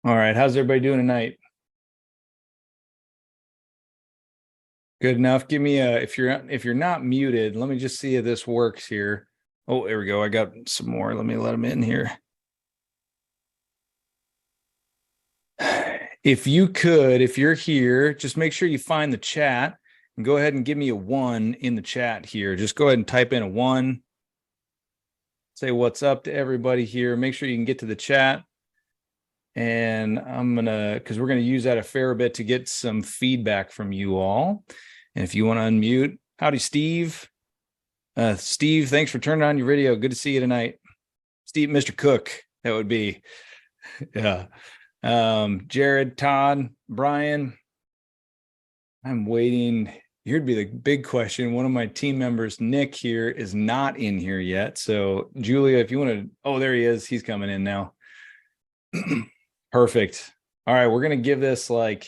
All right. How's everybody doing tonight? Good enough. Give me a if you're not muted, let me just see if this works here. Oh, there we go. I got some more. Let me let them in here. If you could, if you're here, just make sure you find the chat and go ahead and give me a 1 in the chat here. Just go ahead and type in a 1. Say what's up to everybody here. Make sure you can get to the chat. And because we're gonna use that a fair bit to get some feedback from you all. And if you want to unmute, howdy, Steve. Steve, thanks for turning on your video. Good to see you tonight. Steve, Mr. Cook, that would be. Yeah. Jared, Todd, Brian. I'm waiting. Here'd be the big question. One of my team members, Nick, here is not in here yet. So, Julia, if you want to, oh, there he is. He's coming in now. Perfect. All right, we're going to give this like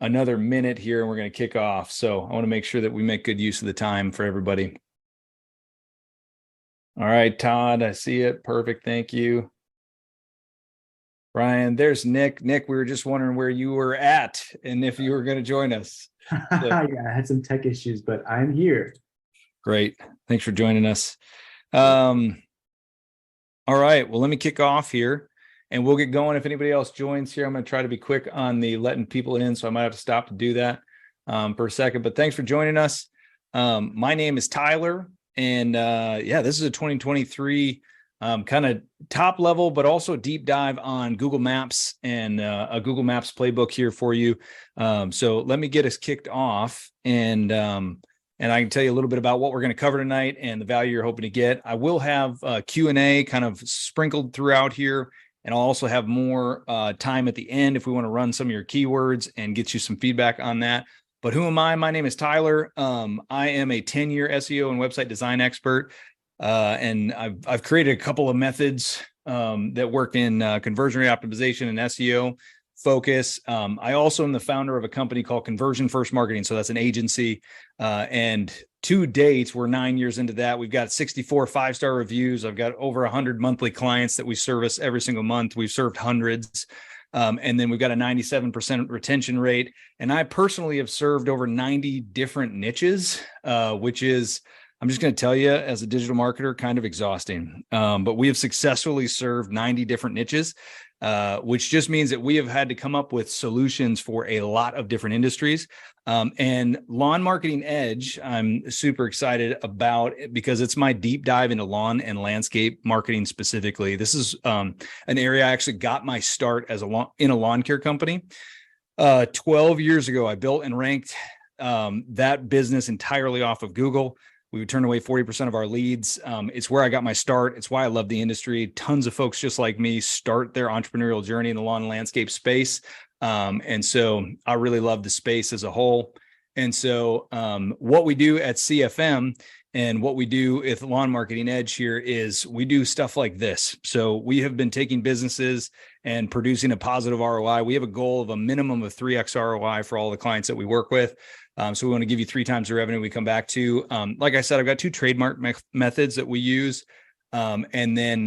another minute here and we're going to kick off. So I want to make sure that we make good use of the time for everybody. All right, Todd, I see it. Perfect. Thank you. Brian, there's Nick. Nick, we were just wondering where you were at and if you were going to join us. So, yeah, I had some tech issues, but I'm here. Great. Thanks for joining us. All right, well, let me kick off here. And we'll get going. If anybody else joins here, I'm going to try to be quick on the letting people in, so I might have to stop to do that for a second. But thanks for joining us. My name is Tyler, and yeah, this is a 2023 kind of top level, but also deep dive on Google Maps and a Google Maps playbook here for you. So let me get us kicked off, and I can tell you a little bit about what we're going to cover tonight and the value you're hoping to get. I will have Q&A kind of sprinkled throughout here. And I'll also have more time at the end if we want to run some of your keywords and get you some feedback on that. But who am I? My name is Tyler. I am a 10-year SEO and website design expert. And I've created a couple of methods that work in conversion rate optimization and SEO focus. I also am the founder of a company called Conversion First Marketing. So that's an agency. And to date, we're 9 years into that. We've got 64 5-star reviews. I've got over 100 monthly clients that we service every single month. We've served hundreds. And then we've got a 97% retention rate. And I personally have served over 90 different niches, which is, I'm just going to tell you, as a digital marketer, kind of exhausting. But we have successfully served 90 different niches, which just means that we have had to come up with solutions for a lot of different industries. And Lawn Marketing Edge, I'm super excited about it because it's my deep dive into lawn and landscape marketing specifically. This is an area I actually got my start as in a lawn care company. 12 years ago, I built and ranked that business entirely off of Google. We would turn away 40% of our leads. It's where I got my start. It's why I love the industry. Tons of folks just like me start their entrepreneurial journey in the lawn and landscape space. And so I really love the space as a whole. And so what we do at CFM and what we do with Lawn Marketing Edge here is we do stuff like this. So we have been taking businesses and producing a positive ROI. We have a goal of a minimum of 3x ROI for all the clients that we work with. So we want to give you 3 times the revenue we come back to. Like I said, I've got 2 trademark methods that we use. And then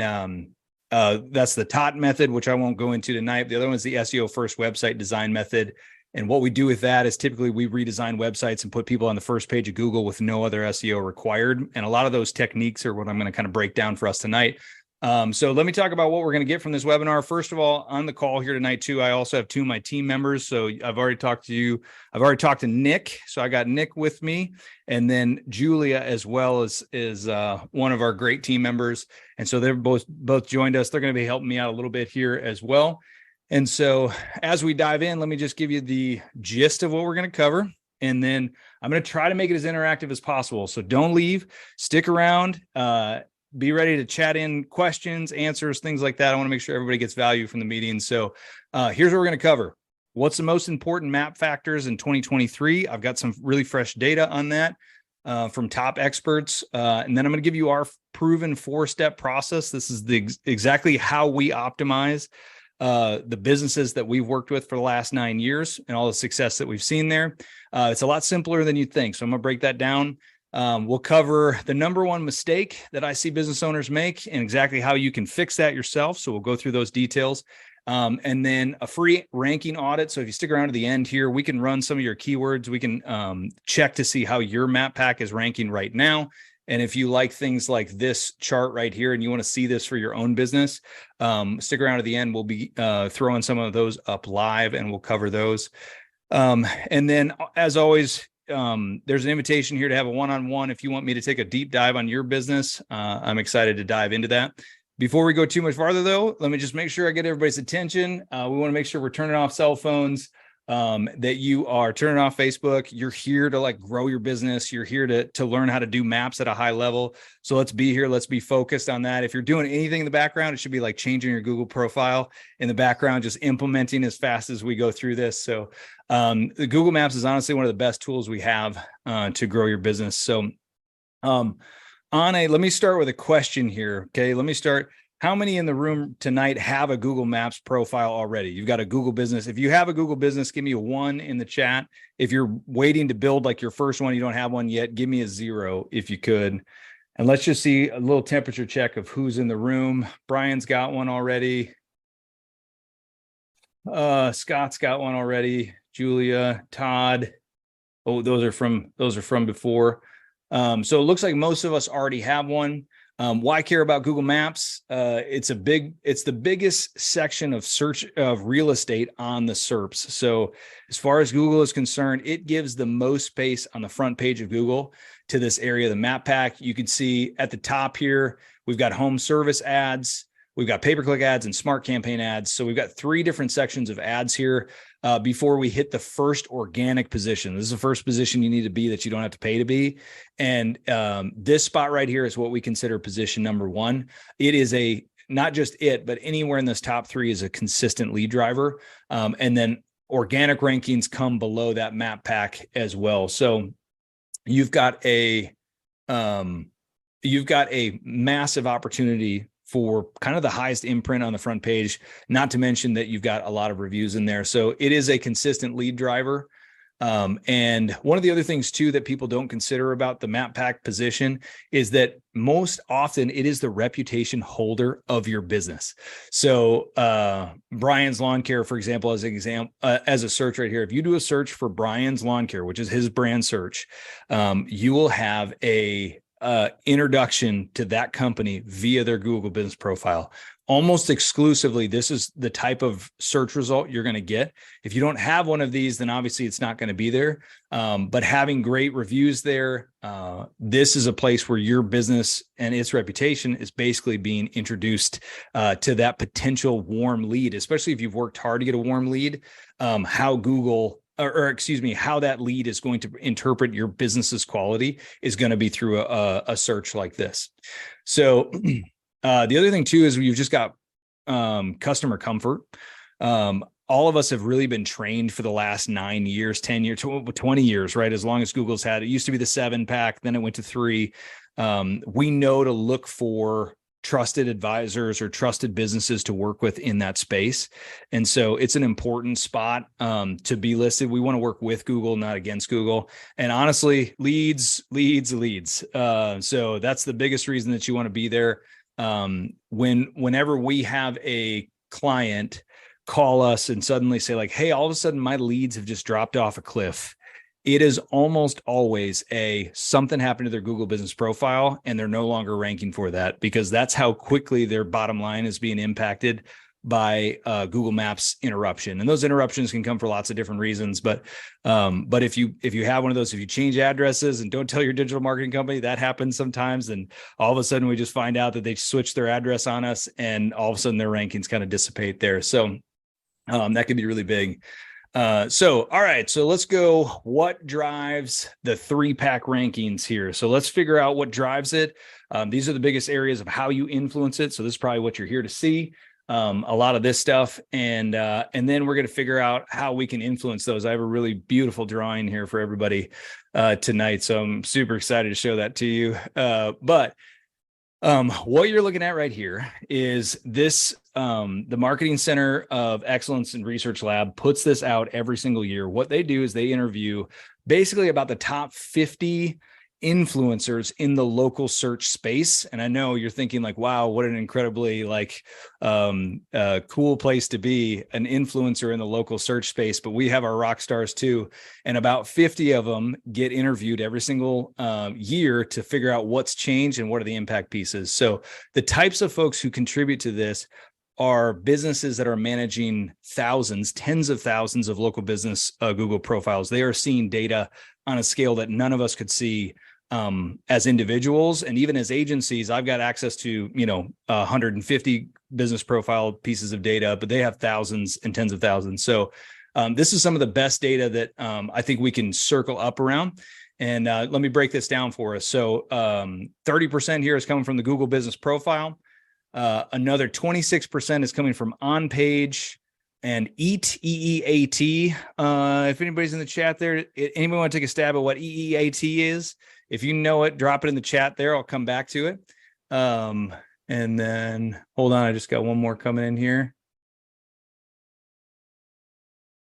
that's the TOT method, which I won't go into tonight. The other one is the SEO first website design method. And what we do with that is typically we redesign websites and put people on the first page of Google with no other SEO required. And a lot of those techniques are what I'm going to kind of break down for us tonight. So let me talk about what we're going to get from this webinar. First of all, on the call here tonight too, I also have 2 of my team members. So I've already talked to you. I've already talked to Nick. So I got Nick with me, and then Julia as well is one of our great team members. And so they're both joined us. They're going to be helping me out a little bit here as well. And so as we dive in, let me just give you the gist of what we're going to cover. And then I'm going to try to make it as interactive as possible. So don't leave, stick around, be ready to chat in questions, answers, things like that. I want to make sure everybody gets value from the meeting. So here's what we're going to cover. What's the most important map factors in 2023? I've got some really fresh data on that from top experts. And then I'm going to give you our proven 4-step process. This is exactly how we optimize the businesses that we've worked with for the last 9 years and all the success that we've seen there. It's a lot simpler than you'd think. So I'm going to break that down. We'll cover the number 1 mistake that I see business owners make and exactly how you can fix that yourself. So we'll go through those details. And then a free ranking audit. So if you stick around to the end here, we can run some of your keywords. We can check to see how your map pack is ranking right now. And if you like things like this chart right here and you want to see this for your own business, stick around to the end. We'll be throwing some of those up live and we'll cover those. And then as always, there's an invitation here to have a one-on-one. If you want me to take a deep dive on your business, I'm excited to dive into that. Before we go too much farther though, let me just make sure I get everybody's attention. We want to make sure we're turning off cell phones, that you are turning off Facebook. You're here to like grow your business. You're here to learn how to do maps at a high level. So let's be here. Let's be focused on that. If you're doing anything in the background, it should be like changing your Google profile in the background, just implementing as fast as we go through this. So the Google Maps is honestly one of the best tools we have to grow your business. So let me start with a question here. Okay, let me start. How many in the room tonight have a Google Maps profile already? You've got a Google business. If you have a Google business, give me a 1 in the chat. If you're waiting to build like your first one, you don't have one yet, give me a 0 if you could. And let's just see a little temperature check of who's in the room. Brian's got one already. Scott's got one already. Julia, Todd. Oh, those are from before. So it looks like most of us already have one. Why care about Google Maps? It's the biggest section of search of real estate on the SERPs. So as far as Google is concerned, it gives the most space on the front page of Google to this area, the map pack. You can see at the top here, we've got home service ads, we've got pay-per-click ads and smart campaign ads. So we've got 3 different sections of ads here before we hit the first organic position. This is the first position you need to be that you don't have to pay to be. And this spot right here is what we consider position number 1. It is not just it, but anywhere in this top 3 is a consistent lead driver. And then organic rankings come below that map pack as well. So you've got a massive opportunity for kind of the highest imprint on the front page, not to mention that you've got a lot of reviews in there. So it is a consistent lead driver. And one of the other things too that people don't consider about the map pack position is that most often it is the reputation holder of your business. So Brian's Lawn Care, for example, as a search right here, if you do a search for Brian's Lawn Care, which is his brand search, you will have a introduction to that company via their Google business profile. Almost exclusively, this is the type of search result you're going to get. If you don't have one of these, then obviously it's not going to be there. But having great reviews there, this is a place where your business and its reputation is basically being introduced to that potential warm lead, especially if you've worked hard to get a warm lead, how that lead is going to interpret your business's quality is going to be through a search like this. So the other thing too is you've just got customer comfort. All of us have really been trained for the last 9 years, 10 years, 20 years, right? As long as Google's had it. Used to be the 7-pack, then it went to 3. We know to look for trusted advisors or trusted businesses to work with in that space. And so it's an important spot to be listed. We want to work with Google, not against Google. And honestly, leads. So that's the biggest reason that you want to be there. Whenever we have a client call us and suddenly say like, hey, all of a sudden my leads have just dropped off a cliff, it is almost always something happened to their Google business profile and they're no longer ranking for that, because that's how quickly their bottom line is being impacted by Google Maps interruption. And those interruptions can come for lots of different reasons. But if you have one of those, if you change addresses and don't tell your digital marketing company, that happens sometimes. And all of a sudden we just find out that they switched their address on us and all of a sudden their rankings kind of dissipate there. So that could be really big. All right, so let's go. What drives the 3-pack rankings here? So let's figure out what drives it. These are the biggest areas of how you influence it. So this is probably what you're here to see. A lot of this stuff. And then we're going to figure out how we can influence those. I have a really beautiful drawing here for everybody tonight. So I'm super excited to show that to you. But what you're looking at right here is this, the Marketing Center of Excellence and Research Lab puts this out every single year. What they do is they interview basically about the top 50 influencers in the local search space. And I know you're thinking like, wow, what an incredibly cool place to be, an influencer in the local search space. But we have our rock stars too. And about 50 of them get interviewed every single year to figure out what's changed and what are the impact pieces. So the types of folks who contribute to this are businesses that are managing thousands, tens of thousands of local business Google profiles. They are seeing data on a scale that none of us could see as individuals. And even as agencies, I've got access to, 150 business profile pieces of data, but they have thousands and tens of thousands. So this is some of the best data that I think we can circle up around. And let me break this down for us. So 30% here is coming from the Google business profile. Another 26% is coming from on-page and EAT, EEAT. If anybody's in the chat there, anybody want to take a stab at what EEAT is? If you know it, drop it in the chat there. I'll come back to it. And then, hold on, I just got one more coming in here.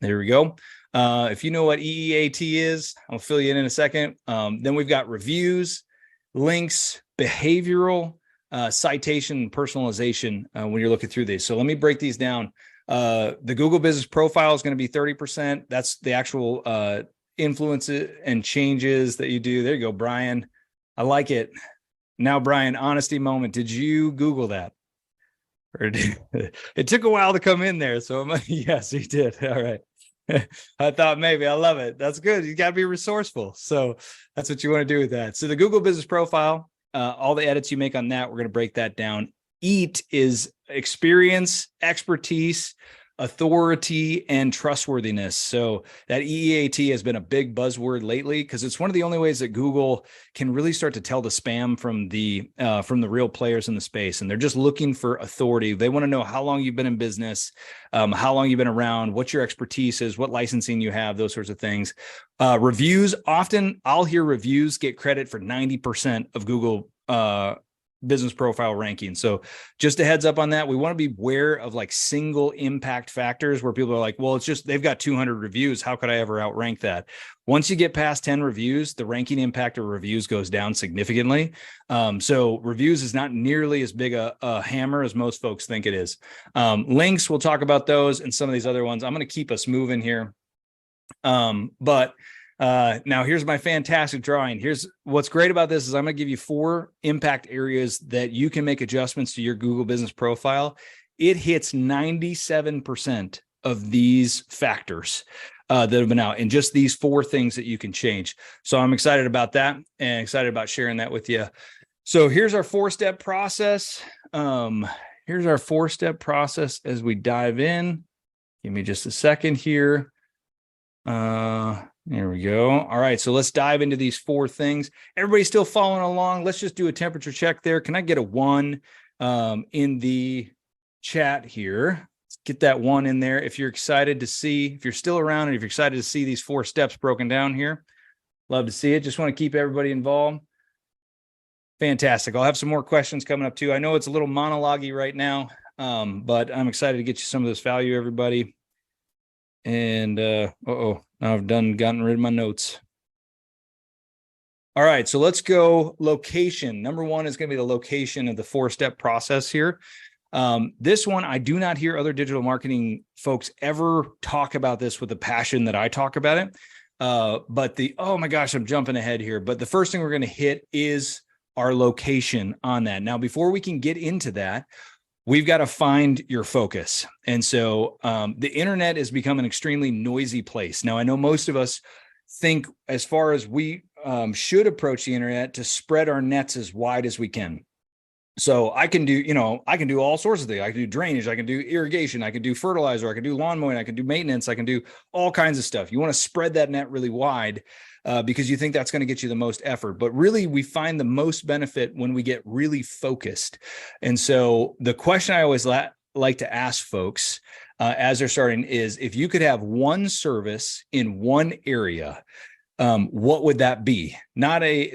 There we go. If you know what EEAT is, I'll fill you in a second. Then we've got reviews, links, behavioral, citation, and personalization when you're looking through these. So let me break these down. The Google business profile is going to be 30%. That's the actual influence and changes that you do. There you go, Brian. I like it. Now, Brian, honesty moment. Did you Google that? Or it took a while to come in there. So yes, you did. All right. I thought maybe. I love it. That's good. You got to be resourceful. So that's what you want to do with that. So the Google business profile, all the edits you make on that, we're going to break that down. EAT is experience, expertise, authority, and trustworthiness. So that EEAT has been a big buzzword lately because it's one of the only ways that Google can really start to tell the spam from the real players in the space. And they're just looking for authority. They want to know how long you've been in business, how long you've been around, what your expertise is, what licensing you have, those sorts of things. Reviews, often I'll hear reviews get credit for 90% of Google business profile ranking. So just a heads up on that. We want to be aware of like single impact factors where people are like, well, it's just, they've got 200 reviews. How could I ever outrank that? Once you get past 10 reviews, the ranking impact of reviews goes down significantly. So reviews is not nearly as big a hammer as most folks think it is. Links, we'll talk about those and some of these other ones. I'm going to keep us moving here. Now here's my fantastic drawing. Here's what's great about this is I'm going to give you 4 impact areas that you can make adjustments to your Google business profile. It hits 97% of these factors that have been out and just these 4 things that you can change. So I'm excited about that and excited about sharing that with you. So here's our 4-step process. Here's our 4-step process as we dive in. Give me just a second here. There we go. All right. So let's dive into these 4 things. Everybody still following along? Let's just do a temperature check there. Can I get a 1 in the chat here? Let's get that 1 in there. If you're excited to see, if you're still around and if you're excited to see these 4 steps broken down here, love to see it. Just want to keep everybody involved. Fantastic. I'll have some more questions coming up too. I know it's a little monologue-y right now, but I'm excited to get you some of this value, everybody. And now I've gotten rid of my notes. All right, so let's go location. Number 1 is going to be the location of the 4-step process here. This one, I do not hear other digital marketing folks ever talk about this with the passion that I talk about it. But oh my gosh, I'm jumping ahead here. But the first thing we're going to hit is our location on that. Now, before we can get into that, we've got to find your focus. And so the internet has become an extremely noisy place. Now, I know most of us think as far as we should approach the internet to spread our nets as wide as we can. So I can do all sorts of things. I can do drainage, I can do irrigation, I can do fertilizer, I can do lawn mowing, I can do maintenance, I can do all kinds of stuff. You want to spread that net really wide because you think that's going to get you the most effort. But really, we find the most benefit when we get really focused. And so the question I always like to ask folks as they're starting is, if you could have one service in one area, what would that be?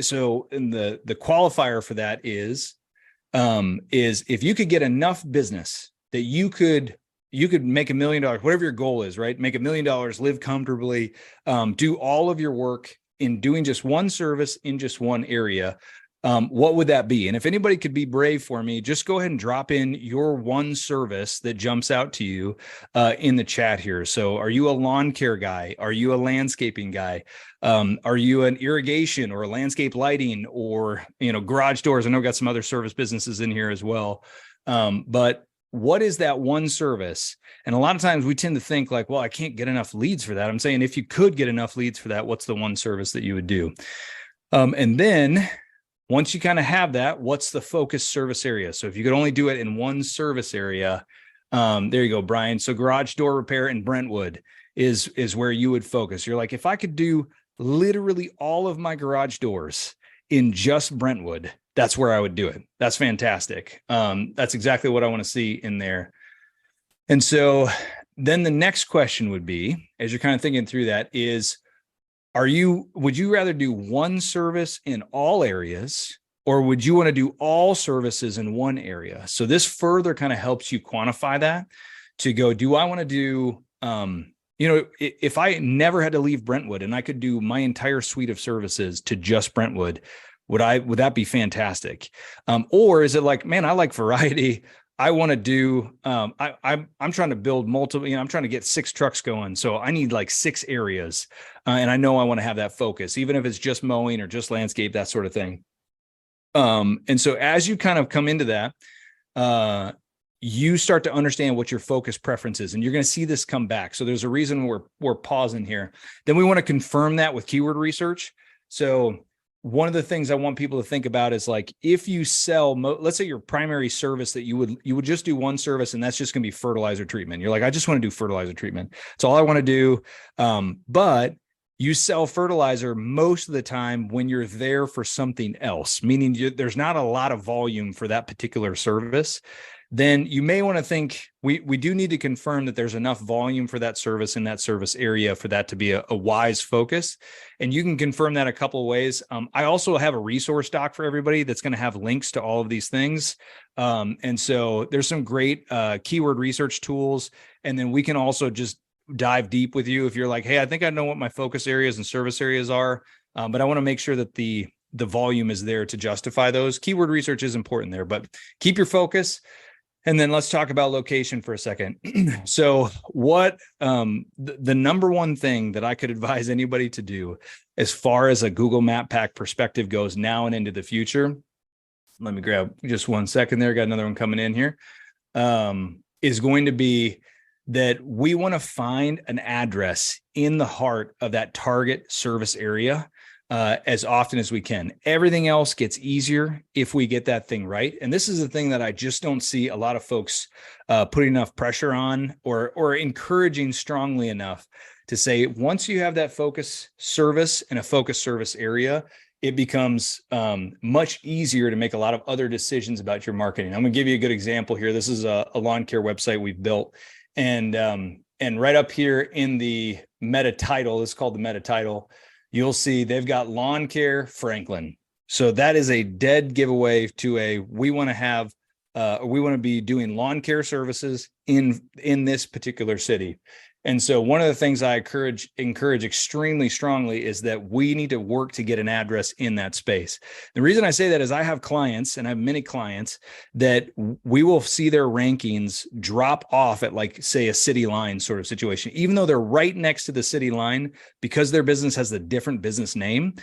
So in the qualifier for that is if you could get enough business that you could make $1 million, whatever your goal is, right? Make $1 million, live comfortably, do all of your work in doing just one service in just one area, what would that be? And if anybody could be brave for me, just go ahead and drop in your one service that jumps out to you in the chat here. So are you a lawn care guy? Are you a landscaping guy? Are you an irrigation or a landscape lighting or, garage doors? I know I've got some other service businesses in here as well. But what is that one service? And a lot of times we tend to think like, well, I can't get enough leads for that. I'm saying if you could get enough leads for that, what's the one service that you would do? And then once you kind of have that, what's the focus service area? So if you could only do it in one service area, there you go, Brian. So garage door repair in Brentwood is where you would focus. You're like, if I could do literally all of my garage doors in just Brentwood, that's where I would do it. That's fantastic. That's exactly what I want to see in there. And so then the next question would be, as you're kind of thinking through that, is, would you rather do one service in all areas, or would you want to do all services in one area? So this further kind of helps you quantify that to go, do I want to do, if I never had to leave Brentwood and I could do my entire suite of services to just Brentwood, would that be fantastic? Or is it like, man, I like variety. I want to do, I'm trying to build multiple, I'm trying to get 6 trucks going. So I need like 6 areas. And I know I want to have that focus, even if it's just mowing or just landscape, that sort of thing. And so as you kind of come into that, you start to understand what your focus preference is, and you're going to see this come back. So there's a reason we're pausing here. Then we want to confirm that with keyword research. So one of the things I want people to think about is like, if you sell, let's say your primary service that you would just do one service, and that's just going to be fertilizer treatment. You're like, I just want to do fertilizer treatment. That's all I want to do. But you sell fertilizer most of the time when you're there for something else, meaning there's not a lot of volume for that particular service. Then you may want to think, we do need to confirm that there's enough volume for that service in that service area for that to be a wise focus. And you can confirm that a couple of ways. I also have a resource doc for everybody that's going to have links to all of these things. And so there's some great keyword research tools. And then we can also just dive deep with you if you're like, hey, I think I know what my focus areas and service areas are, but I want to make sure that the volume is there to justify those. Keyword research is important there, but keep your focus. And then let's talk about location for a second. So what the number one thing that I could advise anybody to do as far as a Google Map Pack perspective goes now and into the future, let me grab just 1 second there, got another one coming in here, is going to be that we want to find an address in the heart of that target service area as often as we can. Everything else gets easier if we get that thing right. And this is the thing that I just don't see a lot of folks putting enough pressure on or encouraging strongly enough to say, once you have that focus service and a focus service area, it becomes much easier to make a lot of other decisions about your marketing. I'm going to give you a good example here. This is a lawn care website we've built. And right up here in the meta title, it's called the meta title, you'll see they've got lawn care Franklin. So that is a dead giveaway to we want to be doing lawn care services in this particular city. And so one of the things I encourage extremely strongly is that we need to work to get an address in that space. The reason I say that is I have clients, and I have many clients, that we will see their rankings drop off at, like, say, a city line sort of situation, even though they're right next to the city line, because their business has a different business name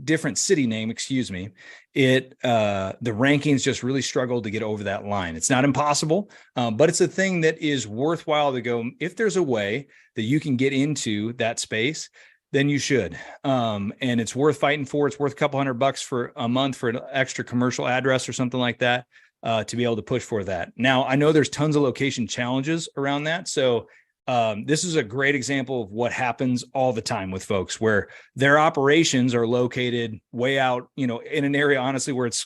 different city name, excuse me. The rankings just really struggle to get over that line. It's not impossible, but it's a thing that is worthwhile to go. If there's a way that you can get into that space, then you should. And it's worth fighting for. It's worth a couple $100 for a month for an extra commercial address or something like that, to be able to push for that. Now, I know there's tons of location challenges around that. So this is a great example of what happens all the time with folks, where their operations are located way out, in an area, honestly, where it's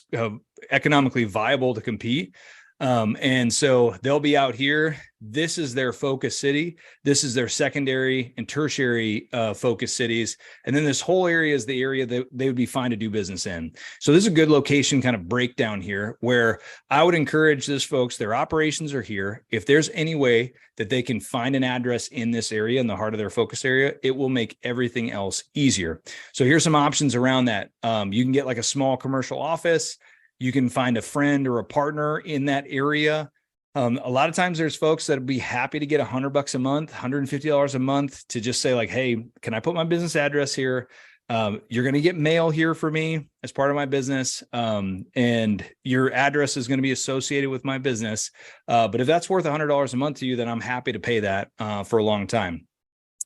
economically viable to compete. And so they'll be out here. This is their focus city. This is their secondary and tertiary focus cities. And then this whole area is the area that they would be fine to do business in. So this is a good location kind of breakdown here where I would encourage this folks, their operations are here. If there's any way that they can find an address in this area, in the heart of their focus area, it will make everything else easier. So here's some options around that. You can get like a small commercial office. You can find a friend or a partner in that area. A lot of times there's folks that would be happy to get $100 a month, $150 a month to just say like, hey, can I put my business address here? You're going to get mail here for me as part of my business. And your address is going to be associated with my business. But if that's worth $100 a month to you, then I'm happy to pay that for a long time.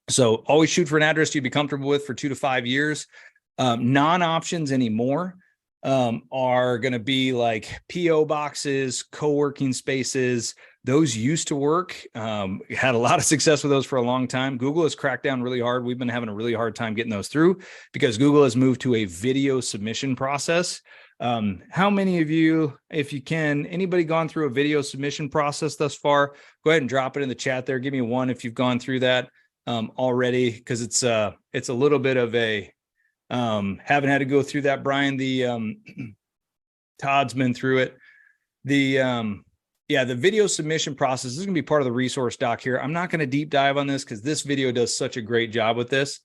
So always shoot for an address you'd be comfortable with for 2 to 5 years. Non-options anymore are going to be like PO boxes, co-working spaces. Those used to work. Had a lot of success with those for a long time. Google has cracked down really hard. We've been having a really hard time getting those through because Google has moved to a video submission process. How many of you, if you can, anybody gone through a video submission process thus far? Go ahead and drop it in the chat there. Give me one if you've gone through that already, because it's a little bit of a haven't had to go through that, Brian. The Todd's been through it. The video submission process is going to be part of the resource doc here. I'm not going to deep dive on this because this video does such a great job with this,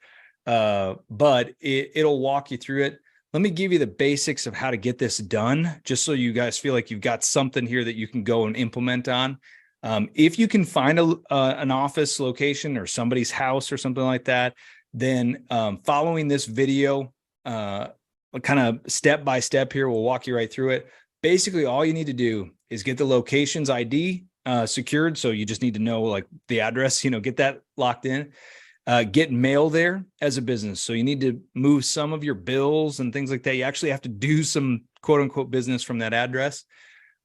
but it'll walk you through it. Let me give you the basics of how to get this done, just so you guys feel like you've got something here that you can go and implement on. If you can find an office location or somebody's house or something like that, then following this video, kind of step by step here, we'll walk you right through it. Basically, all you need to do is get the location's ID secured. So you just need to know like the address, get that locked in. Get mail there as a business. So you need to move some of your bills and things like that. You actually have to do some quote unquote business from that address.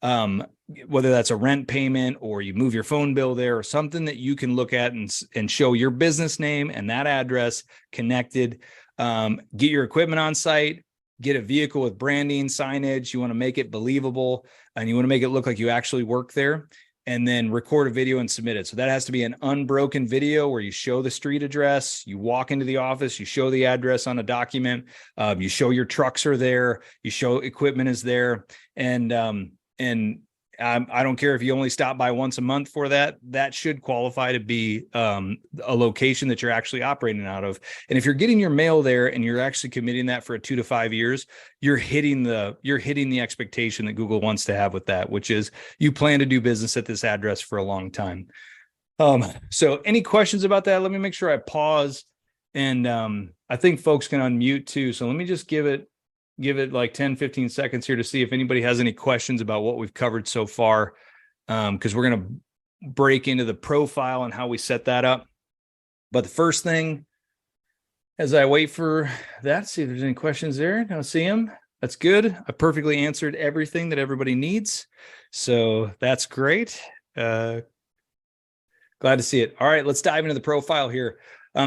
Whether that's a rent payment or you move your phone bill there or something that you can look at and show your business name and that address connected. Get your equipment on site, get a vehicle with branding, signage. You want to make it believable and you want to make it look like you actually work there, and then record a video and submit it. So that has to be an unbroken video where you show the street address, you walk into the office, you show the address on a document, you show your trucks are there, you show equipment is there. And I don't care if you only stop by once a month for that. That should qualify to be a location that you're actually operating out of. And if you're getting your mail there and you're actually committing that for 2 to 5 years, you're hitting the expectation that Google wants to have with that, which is you plan to do business at this address for a long time. So any questions about that? Let me make sure I pause, and I think folks can unmute too. So let me just give it like 10, 15 seconds here to see if anybody has any questions about what we've covered so far. Because we're going to break into the profile and how we set that up. But the first thing, as I wait for that, see if there's any questions there. I don't see them. That's good. I perfectly answered everything that everybody needs. So that's great. Glad to see it. All right, let's dive into the profile here.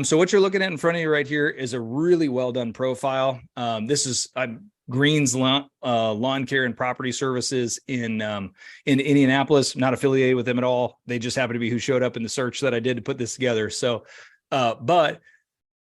So what you're looking at in front of you right here is a really well done profile. This is Green's Lawn Care and Property Services in Indianapolis. Not affiliated with them at all. They just happen to be who showed up in the search that I did to put this together. So, but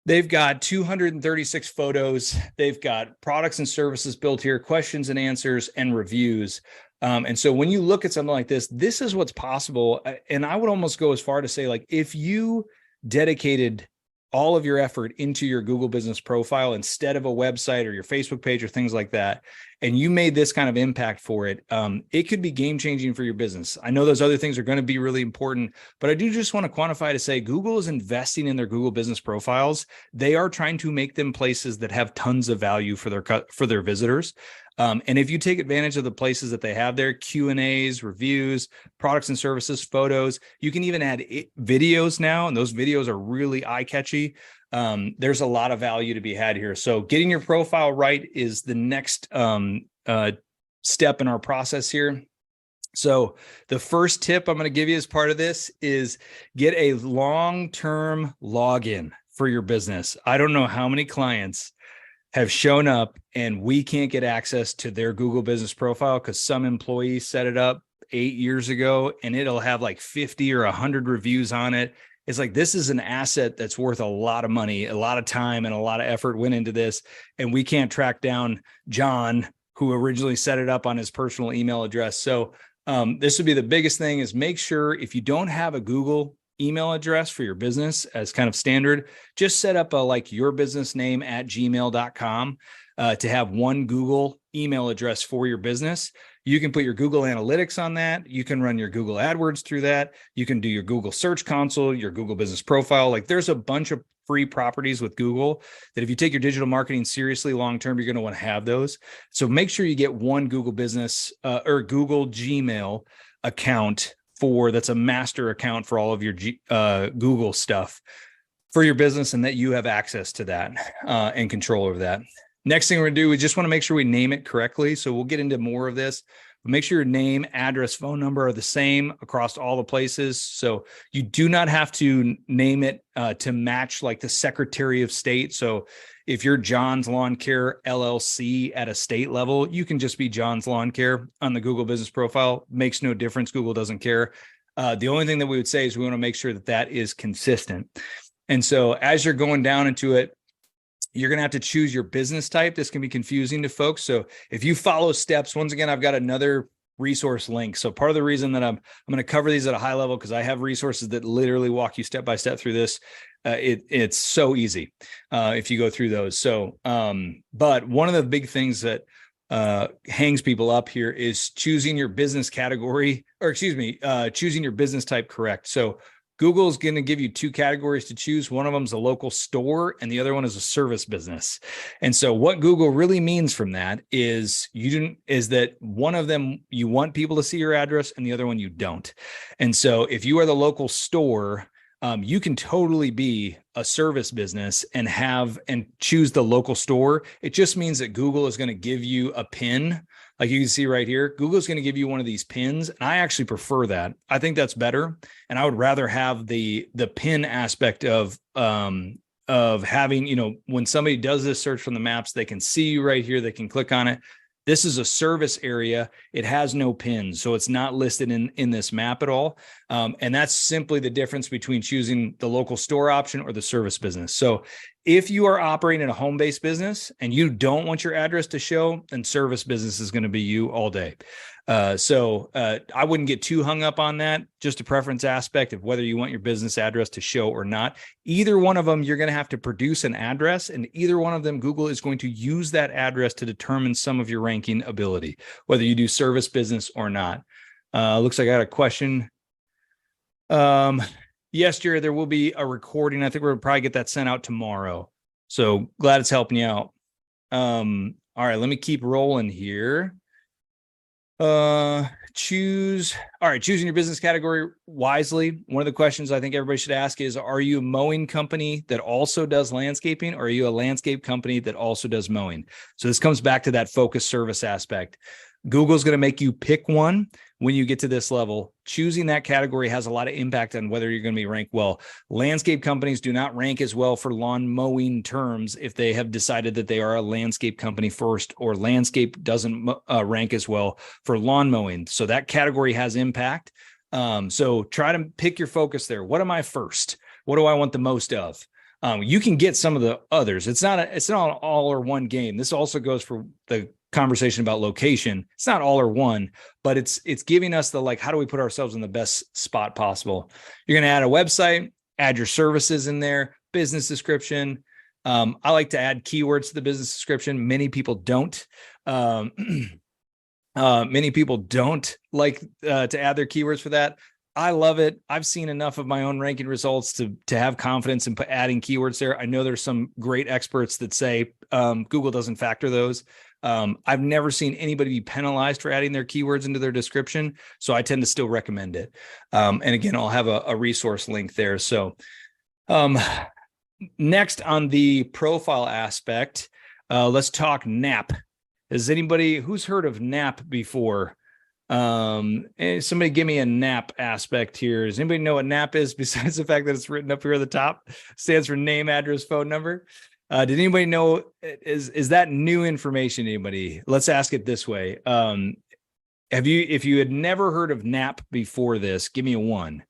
they've got 236 photos. They've got products and services built here, questions and answers, and reviews. And so when you look at something like this, this is what's possible. And I would almost go as far to say, like, if you dedicated all of your effort into your Google business profile instead of a website or your Facebook page or things like that, and you made this kind of impact for it, it could be game changing for your business. I know those other things are going to be really important, but I do just want to quantify to say Google is investing in their Google business profiles. They are trying to make them places that have tons of value for their visitors. And if you take advantage of the places that they have there, Q&As, reviews, products and services, photos, you can even add videos now, and those videos are really eye-catchy. There's a lot of value to be had here. So getting your profile right is the next step in our process here. So the first tip I'm going to give you as part of this is get a long-term login for your business. I don't know how many clients have shown up and we can't get access to their Google business profile because some employee set it up 8 years ago, and it'll have like 50 or 100 reviews on it. It's like, this is an asset that's worth a lot of money, a lot of time, and a lot of effort went into this. And we can't track down John, who originally set it up on his personal email address. So this would be the biggest thing, is make sure if you don't have a Google email address for your business as kind of standard, just set up a like yourbusinessname@gmail.com to have one Google email address for your business. You can put your Google Analytics on that. You can run your Google AdWords through that. You can do your Google Search Console, your Google Business Profile. Like, there's a bunch of free properties with Google that if you take your digital marketing seriously long-term, you're going to want to have those. So make sure you get one Google Business or Google Gmail account that's a master account for all of your Google stuff for your business, and that you have access to that and control over that. Next thing we're going to do, we just want to make sure we name it correctly. So we'll get into more of this, but make sure your name, address, phone number are the same across all the places. So you do not have to name it to match like the Secretary of State. So if you're John's Lawn Care LLC at a state level, you can just be John's Lawn Care on the Google Business Profile. Makes no difference. Google doesn't care. The only thing that we would say is we want to make sure that that is consistent. And so as you're going down into it, you're going to have to choose your business type. This can be confusing to folks. So if you follow steps, once again, I've got another resource link. So part of the reason that I'm going to cover these at a high level, because I have resources that literally walk you step by step through this. It's so easy if you go through those. So, but one of the big things that hangs people up here is choosing your business category, or choosing your business type correct. So Google's going to give you two categories to choose. One of them is a local store, and the other one is a service business. And so what Google really means from that is that one of them, you want people to see your address, and the other one you don't. And so if you are the local store, you can totally be a service business and choose the local store. It just means that Google is going to give you a pin. Like you can see right here, Google's going to give you one of these pins. And I actually prefer that. I think that's better. And I would rather have the pin aspect of having, when somebody does this search from the maps, they can see you right here. They can click on it. This is a service area. It has no pins, so it's not listed in this map at all. And that's simply the difference between choosing the local store option or the service business. So if you are operating a home-based business and you don't want your address to show, then service business is going to be you all day. So I wouldn't get too hung up on that, just a preference aspect of whether you want your business address to show or not. Either one of them, you're going to have to produce an address, and either one of them, Google is going to use that address to determine some of your ranking ability, whether you do service business or not. Looks like I got a question. Yes, Jared, there will be a recording. I think we'll probably get that sent out tomorrow. So glad it's helping you out. All right, let me keep rolling here. Choosing your business category wisely. One of the questions I think everybody should ask is, are you a mowing company that also does landscaping, or are you a landscape company that also does mowing? So this comes back to that focus service aspect. Google's going to make you pick one when you get to this level. Choosing that category has a lot of impact on whether you're going to be ranked well. Landscape companies do not rank as well for lawn mowing terms if they have decided that they are a landscape company first, or landscape doesn't rank as well for lawn mowing. So that category has impact. So try to pick your focus there. What am I first? What do I want the most of? You can get some of the others. It's not an all or one game. This also goes for the conversation about location. It's not all or one, but it's giving us the, like, how do we put ourselves in the best spot possible? You're going to add a website, add your services in there, business description. I like to add keywords to the business description. Many people don't. Many people don't like to add their keywords for that. I love it. I've seen enough of my own ranking results to have confidence in adding keywords there. I know there's some great experts that say Google doesn't factor those. I've never seen anybody be penalized for adding their keywords into their description, so I tend to still recommend it. And again, I'll have a resource link there. So next on the profile aspect, let's talk NAP. Is anybody who's heard of NAP before? Somebody give me a NAP aspect here. Does anybody know what NAP is, besides the fact that it's written up here at the top? Stands for name, address, phone number. Did anybody know, is that new information to anybody? Let's ask it this way. if you had never heard of NAP before this, give me a 1.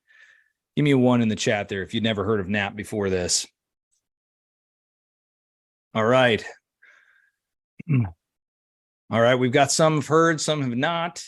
Give me a 1 in the chat there if you'd never heard of NAP before this. All right. All right, we've got some have heard, some have not.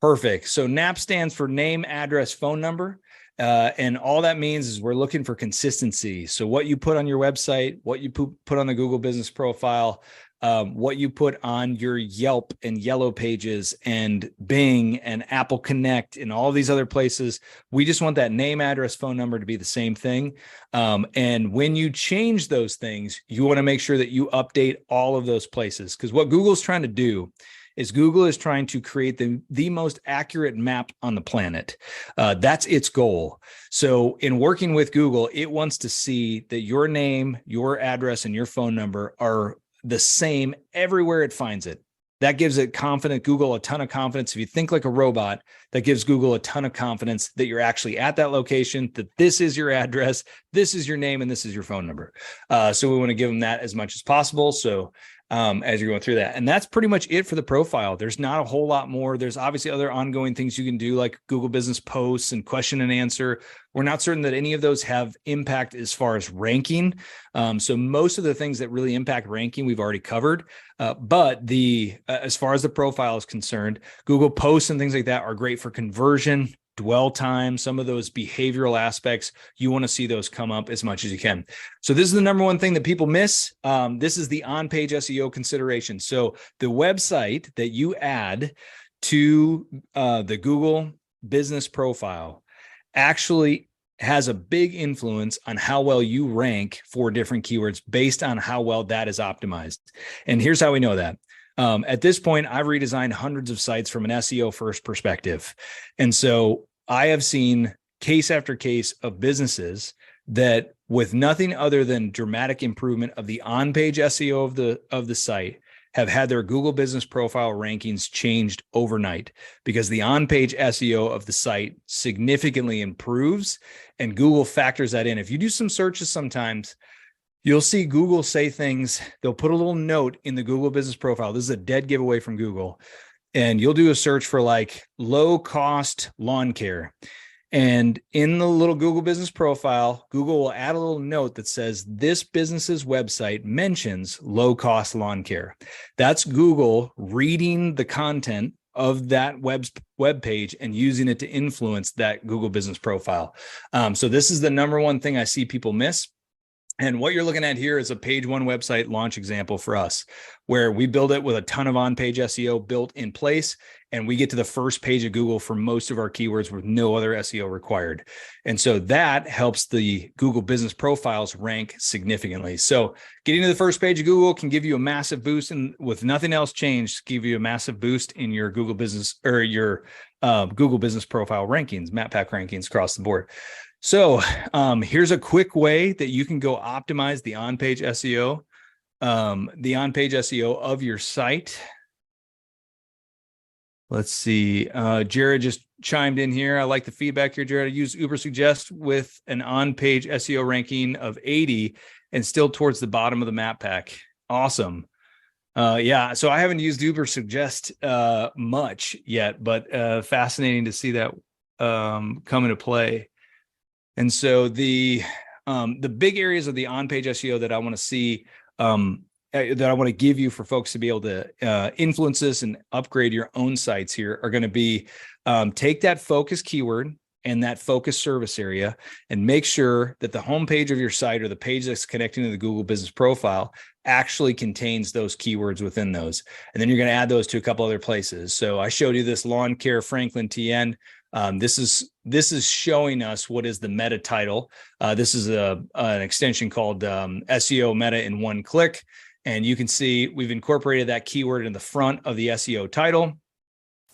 Perfect. So NAP stands for name, address, phone number. And all that means is we're looking for consistency. So what you put on your website, what you put on the Google business profile, what you put on your Yelp and Yellow Pages and Bing and Apple Connect and all these other places, we just want that name, address, phone number to be the same thing. And when you change those things, you want to make sure that you update all of those places, because what Google's trying to do is Google is trying to create the most accurate map on the planet. That's its goal. So in working with Google, it wants to see that your name, your address, and your phone number are the same everywhere it finds it. That gives Google a ton of confidence. If you think like a robot, that gives Google a ton of confidence that you're actually at that location, that this is your address, this is your name, and this is your phone number. So we want to give them that as much as possible. So as you're going through that. And that's pretty much it for the profile. There's not a whole lot more. There's obviously other ongoing things you can do, like Google Business Posts and question and answer. We're not certain that any of those have impact as far as ranking. So most of the things that really impact ranking, we've already covered. But as far as the profile is concerned, Google Posts and things like that are great for conversion, dwell time, some of those behavioral aspects. You want to see those come up as much as you can. So this is the number one thing that people miss. This is the on-page SEO consideration. So the website that you add to the Google business profile actually has a big influence on how well you rank for different keywords based on how well that is optimized. And here's how we know that. At this point, I've redesigned hundreds of sites from an SEO first perspective. And so I have seen case after case of businesses that, with nothing other than dramatic improvement of the on-page SEO of the site, have had their Google business profile rankings changed overnight, because the on-page SEO of the site significantly improves and Google factors that in. If you do some searches sometimes, you'll see Google say things. They'll put a little note in the Google business profile. This is a dead giveaway from Google. And you'll do a search for like low cost lawn care. And in the little Google business profile, Google will add a little note that says this business's website mentions low cost lawn care. That's Google reading the content of that web page and using it to influence that Google business profile. So this is the number one thing I see people miss. And what you're looking at here is a page one website launch example for us, where we build it with a ton of on-page SEO built in place, and we get to the first page of Google for most of our keywords with no other SEO required. And so that helps the Google business profiles rank significantly. So getting to the first page of Google can give you a massive boost, and with nothing else changed, give you a massive boost in your Google business or your Google business profile rankings, map pack rankings across the board. So here's a quick way that you can go optimize the on-page SEO, of your site. Let's see. Jared just chimed in here. I like the feedback here, Jared. I use Ubersuggest with an on-page SEO ranking of 80 and still towards the bottom of the map pack. Awesome. Yeah, so I haven't used Ubersuggest much yet, but fascinating to see that come into play. And so the big areas of the on-page SEO that I want to see, that I want to give you for folks to be able to influence this and upgrade your own sites here, are going to be take that focus keyword and that focus service area and make sure that the homepage of your site, or the page that's connecting to the Google business profile, actually contains those keywords within those. And then you're going to add those to a couple other places. So I showed you this lawn care Franklin TN. This is showing us what is the meta title. This is an extension called SEO Meta in one click. And you can see we've incorporated that keyword in the front of the SEO title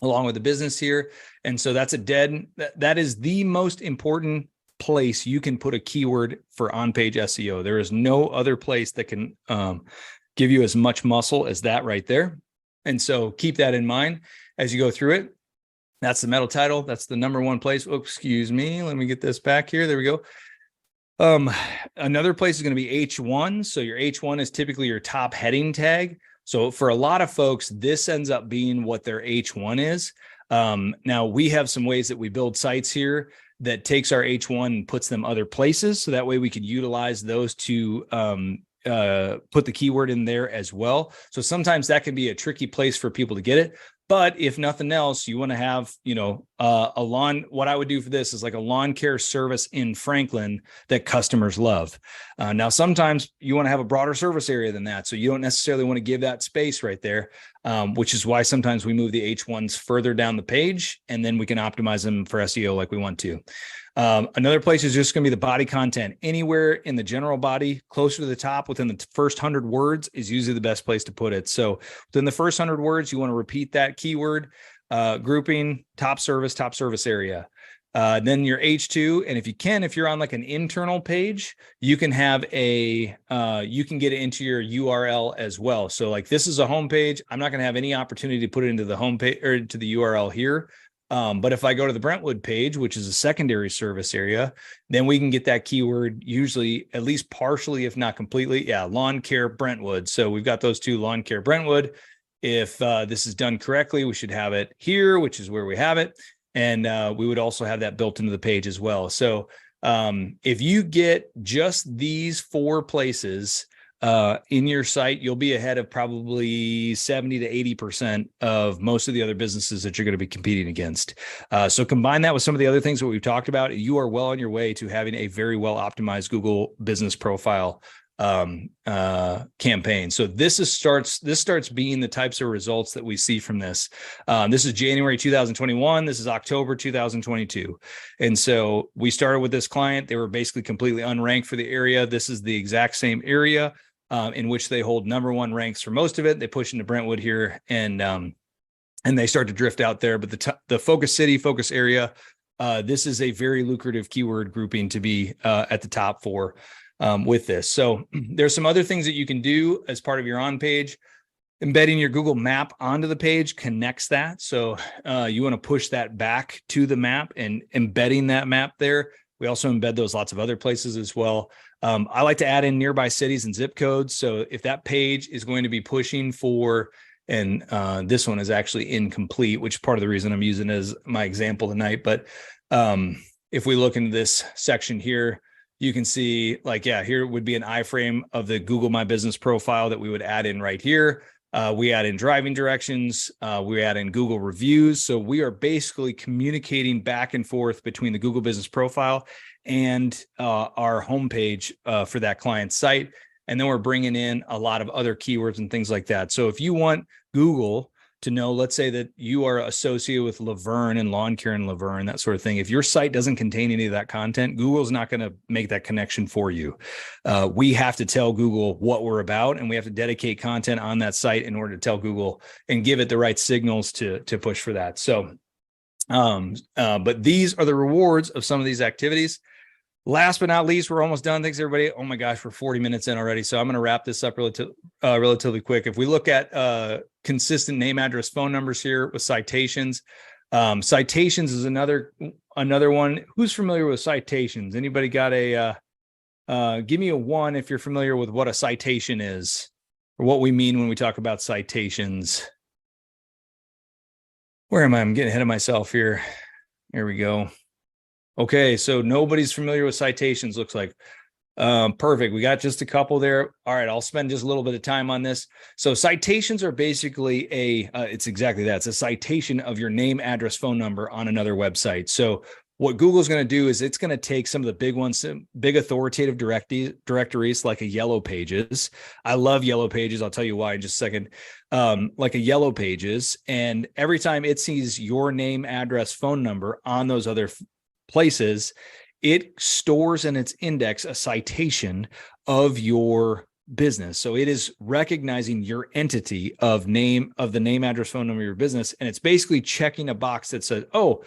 along with the business here. And so that is the most important place you can put a keyword for on-page SEO. There is no other place that can give you as much muscle as that right there. And so keep that in mind as you go through it. That's the meta title. That's the number one place. Oh, excuse me. Let me get this back here. There we go. Another place is going to be H1. So your H1 is typically your top heading tag. So for a lot of folks, this ends up being what their H1 is. Now we have some ways that we build sites here that takes our H1 and puts them other places. So that way we could utilize those to put the keyword in there as well. So sometimes that can be a tricky place for people to get it. But if nothing else, you want to have, what I would do for this is like a lawn care service in Franklin that customers love. Now, sometimes you want to have a broader service area than that. So you don't necessarily want to give that space right there, which is why sometimes we move the H1s further down the page and then we can optimize them for SEO like we want to. Another place is just going to be the body content. Anywhere in the general body, closer to the top within the first 100 words is usually the best place to put it. So within the first 100 words, you want to repeat that keyword, grouping, top service area. Then your H2. And if you're on like an internal page, you can have you can get it into your URL as well. So like this is a home page. I'm not going to have any opportunity to put it into the home page or to the URL here. But if I go to the Brentwood page, which is a secondary service area, then we can get that keyword usually at least partially, if not completely. Yeah, lawn care Brentwood. So we've got those two, lawn care Brentwood. If this is done correctly, we should have it here, which is where we have it. And we would also have that built into the page as well. So if you get just these 4 places in your site, you'll be ahead of probably 70 to 80% of most of the other businesses that you're going to be competing against. So combine that with some of the other things that we've talked about, you are well on your way to having a very well optimized Google business profile campaign. So this starts being the types of results that we see from this. This is January 2021. This is October 2022. And so we started with this client. They were basically completely unranked for the area. This is the exact same area in which they hold #1 ranks for most of it. They push into Brentwood here and they start to drift out there. But the focus city, focus area, this is a very lucrative keyword grouping to be at the top for with this. So there's some other things that you can do as part of your on page. Embedding your Google map onto the page connects that. So you want to push that back to the map and embedding that map there. We also embed those lots of other places as well. I like to add in nearby cities and zip codes. So if that page is going to be pushing for, and this one is actually incomplete, which is part of the reason I'm using as my example tonight. But if we look into this section here, you can see like, yeah, here would be an iframe of the Google My Business profile that we would add in right here. We add in driving directions. We add in Google reviews. So we are basically communicating back and forth between the Google Business profile and our homepage for that client's site. And then we're bringing in a lot of other keywords and things like that. So if you want Google to know, let's say that you are associated with Laverne and lawn care in Laverne, that sort of thing. If your site doesn't contain any of that content, Google's not going to make that connection for you. We have to tell Google what we're about, and we have to dedicate content on that site in order to tell Google and give it the right signals to push for that. So, but these are the rewards of some of these activities. Last but not least, we're almost done. Thanks, everybody. Oh my gosh, we're 40 minutes in already. So I'm going to wrap this up relatively quick. If we look at consistent name, address, phone numbers here with citations, citations is another one. Who's familiar with citations? Anybody got give me a 1 if you're familiar with what a citation is or what we mean when we talk about citations. Where am I? I'm getting ahead of myself here. Here we go. Okay, so nobody's familiar with citations, looks like. Perfect. We got just a couple there. All right, I'll spend just a little bit of time on this. So citations are basically it's exactly that. It's a citation of your name, address, phone number on another website. So what Google's going to do is it's going to take some of the big ones, big authoritative directories like a Yellow Pages. I love Yellow Pages. I'll tell you why in just a second. Like a Yellow Pages. And every time it sees your name, address, phone number on those other places, it stores in its index a citation of your business. So it is recognizing your entity of the name, address, phone number of your business. And it's basically checking a box that says, oh,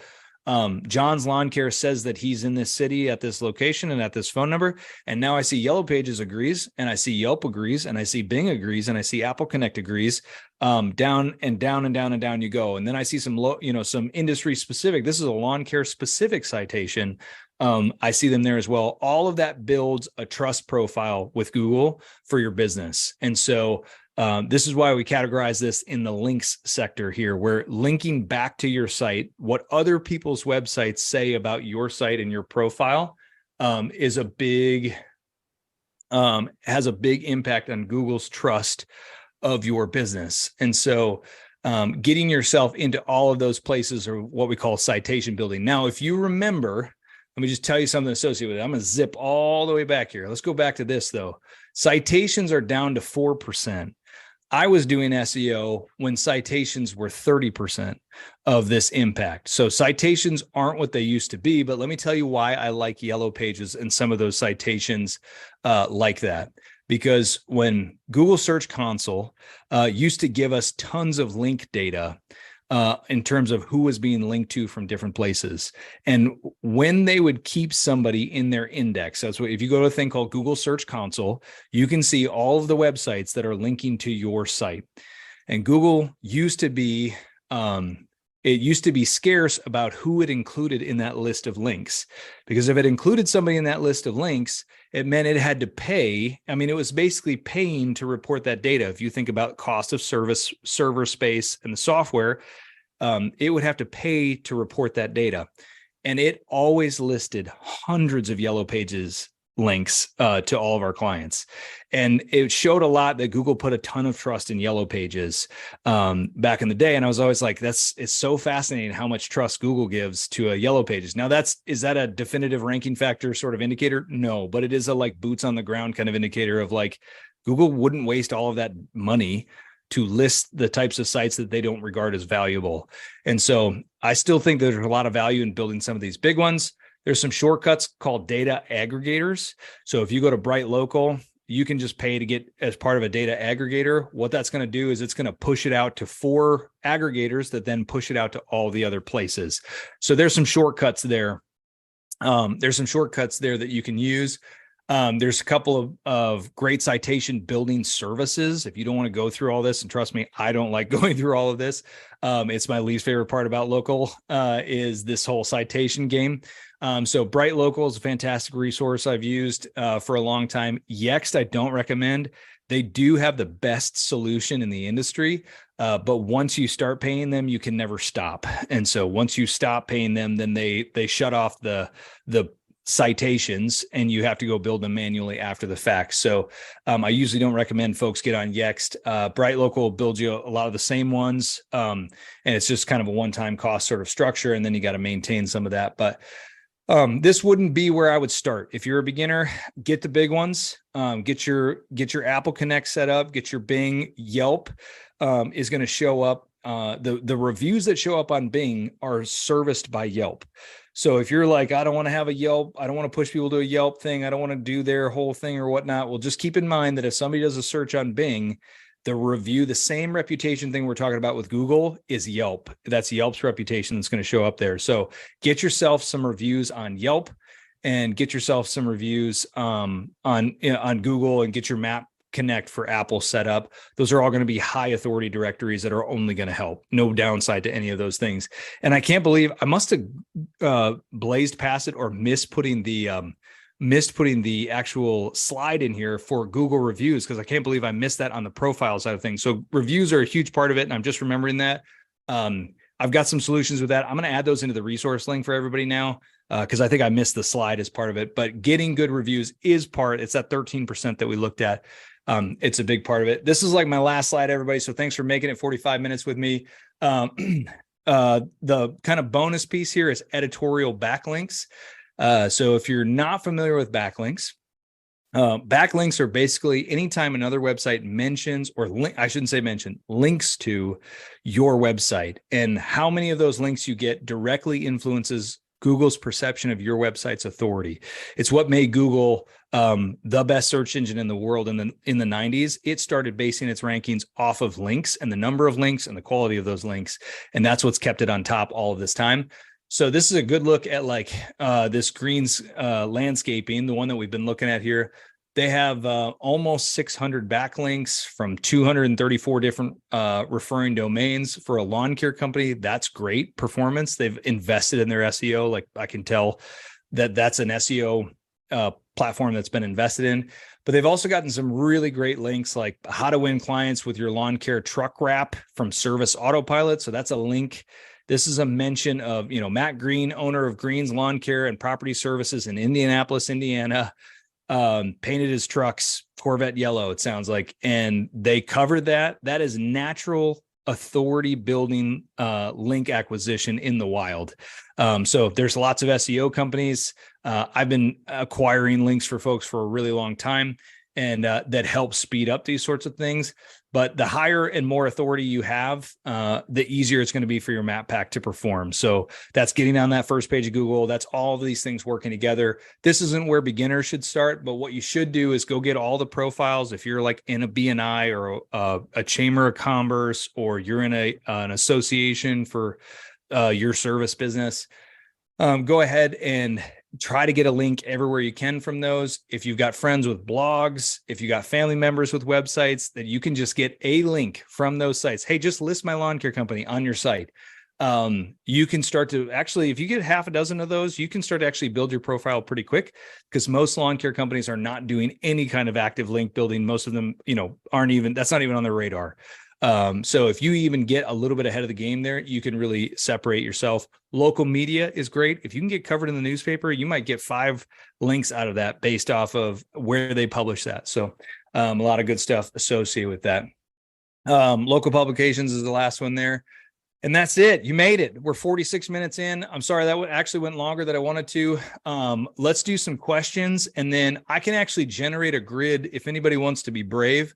John's Lawn Care says that he's in this city at this location and at this phone number. And now I see Yellow Pages agrees, and I see Yelp agrees, and I see Bing agrees, and I see Apple Connect agrees. Down and down and down and down you go. And then I see some some industry specific. This is a lawn care specific citation. I see them there as well. All of that builds a trust profile with Google for your business. And so This is why we categorize this in the links sector here, where linking back to your site, what other people's websites say about your site and your profile is a big, has a big impact on Google's trust of your business. And so getting yourself into all of those places are what we call citation building. Now, if you remember, let me just tell you something associated with it. I'm going to zip all the way back here. Let's go back to this though. Citations are down to 4%. I was doing SEO when citations were 30% of this impact. So citations aren't what they used to be, but let me tell you why I like Yellow Pages and some of those citations like that. Because when Google Search Console used to give us tons of link data in terms of who was being linked to from different places. And when they would keep somebody in their index, that's what, if you go to a thing called Google Search Console, you can see all of the websites that are linking to your site. And Google used to be, it used to be scarce about who it included in that list of links, because if it included somebody in that list of links, it meant it had to pay. I mean, it was basically paying to report that data. If you think about cost of service, server space, and the software, it would have to pay to report that data. And it always listed hundreds of Yellow Pages links to all of our clients. And it showed a lot that Google put a ton of trust in Yellow Pages back in the day. And I was always like, it's so fascinating how much trust Google gives to a Yellow Pages. Now is that a definitive ranking factor sort of indicator? No, but it is a like boots on the ground kind of indicator of like, Google wouldn't waste all of that money to list the types of sites that they don't regard as valuable. And so I still think there's a lot of value in building some of these big ones. There's some shortcuts called data aggregators. So if you go to BrightLocal, you can just pay to get as part of a data aggregator. What that's going to do is it's going to push it out to 4 aggregators that then push it out to all the other places. So there's some shortcuts there. There's some shortcuts there that you can use. There's a couple of great citation building services. If you don't want to go through all this, and trust me, I don't like going through all of this. It's my least favorite part about local is this whole citation game. So BrightLocal is a fantastic resource I've used for a long time. Yext, I don't recommend. They do have the best solution in the industry, but once you start paying them, you can never stop. And so once you stop paying them, then they shut off the citations and you have to go build them manually after the fact. So I usually don't recommend folks get on Yext. BrightLocal will build you a lot of the same ones. And it's just kind of a one-time cost sort of structure. And then you got to maintain some of that. But this wouldn't be where I would start. If you're a beginner, get the big ones, get your Apple Connect set up, get your Bing. Yelp is going to show up. The reviews that show up on Bing are serviced by Yelp. So if you're like, I don't want to have a Yelp, I don't want to push people to a Yelp thing, I don't want to do their whole thing or whatnot, well, just keep in mind that if somebody does a search on Bing, the review, the same reputation thing we're talking about with Google is Yelp. That's Yelp's reputation that's going to show up there. So get yourself some reviews on Yelp and get yourself some reviews on Google, and get your Map Connect for Apple set up. Those are all going to be high authority directories that are only going to help. No downside to any of those things. And I can't believe I must have blazed past it or missed putting the actual slide in here for Google reviews, because I can't believe I missed that on the profile side of things. So reviews are a huge part of it, and I'm just remembering that. I've got some solutions with that. I'm going to add those into the resource link for everybody now, because I think I missed the slide as part of it. But getting good reviews is part. It's that 13% that we looked at. It's a big part of it. This is like my last slide, everybody. So thanks for making it 45 minutes with me. The kind of bonus piece here is editorial backlinks. So if you're not familiar with backlinks, backlinks are basically anytime another website mentions, or links to your website, and how many of those links you get directly influences Google's perception of your website's authority. It's what made Google the best search engine in the world in the 90s. It started basing its rankings off of links and the number of links and the quality of those links. And that's what's kept it on top all of this time. So this is a good look at like this Green's landscaping, the one that we've been looking at here. They have almost 600 backlinks from 234 different referring domains for a lawn care company. That's great performance. They've invested in their SEO. Like I can tell that that's an SEO platform that's been invested in. but they've also gotten some really great links like how to win clients with your lawn care truck wrap from Service Autopilot. So that's a link. This is a mention of, Matt Green, owner of Green's Lawn Care and Property Services in Indianapolis, Indiana, painted his trucks Corvette yellow, it sounds like. And they covered that. That is natural authority building link acquisition in the wild. So there's lots of SEO companies. I've been acquiring links for folks for a really long time, and that helps speed up these sorts of things. But the higher and more authority you have, the easier it's going to be for your map pack to perform. So that's getting on that first page of Google. That's all of these things working together. This isn't where beginners should start, but what you should do is go get all the profiles. If you're like in a BNI or a chamber of commerce, or you're in an association for your service business, go ahead and try to get a link everywhere you can from those. If you've got friends with blogs, if you got family members with websites, that you can just get a link from those sites. Hey, just list my lawn care company on your site. You can start to actually, if you get half a dozen of those, you can start to actually build your profile pretty quick, because most lawn care companies are not doing any kind of active link building. Most of them, that's not even on their radar. So if you even get a little bit ahead of the game there, you can really separate yourself. Local media is great. If you can get covered in the newspaper, you might get 5 links out of that based off of where they publish that. So a lot of good stuff associated with that. Local publications is the last one there. And that's it. You made it. We're 46 minutes in. I'm sorry, that actually went longer than I wanted to. Let's do some questions, and then I can actually generate a grid if anybody wants to be brave.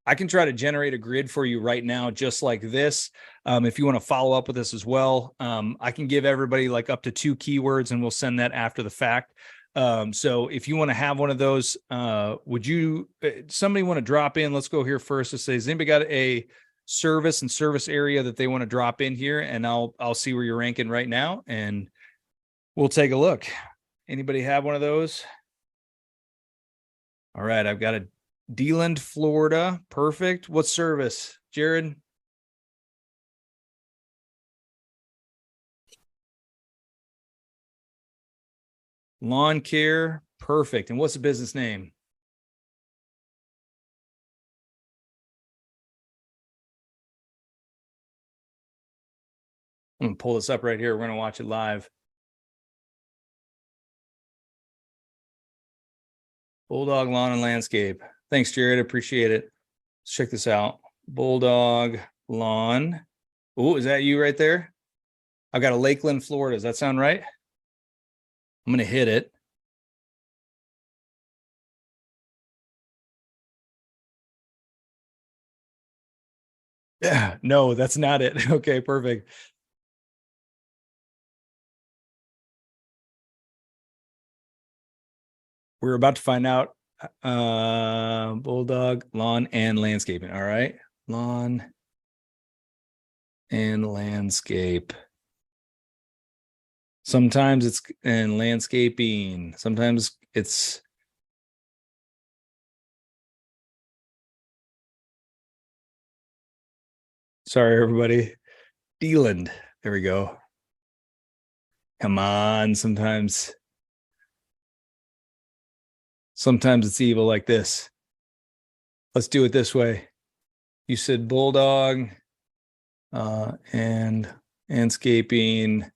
I can try to generate a grid for you right now, just like this. If you want to follow up with this as well, I can give everybody like up to 2 keywords, and we'll send that after the fact. So if you want to have one of those, somebody want to drop in? Let's go here first. Let's say, has anybody got a service and service area that they want to drop in here? And I'll see where you're ranking right now, and we'll take a look. Anybody have one of those? All right, I've got a DeLand, Florida. Perfect. What service, Jared? Lawn care. Perfect. And what's the business name? I'm going to pull this up right here. We're going to watch it live. Bulldog Lawn and Landscape. Thanks, Jared. Appreciate it. Let's check this out. Bulldog Lawn. Oh, is that you right there? I've got a Lakeland, Florida. Does that sound right? I'm going to hit it. Yeah, no, that's not it. Okay, perfect. We're about to find out. Bulldog Lawn and Landscaping. All right. Lawn and Landscape. Sometimes it's in landscaping. Sometimes it's sorry, everybody. DeLand. There we go. Come on. Sometimes it's evil like this. Let's do it this way. You said Bulldog and Landscaping.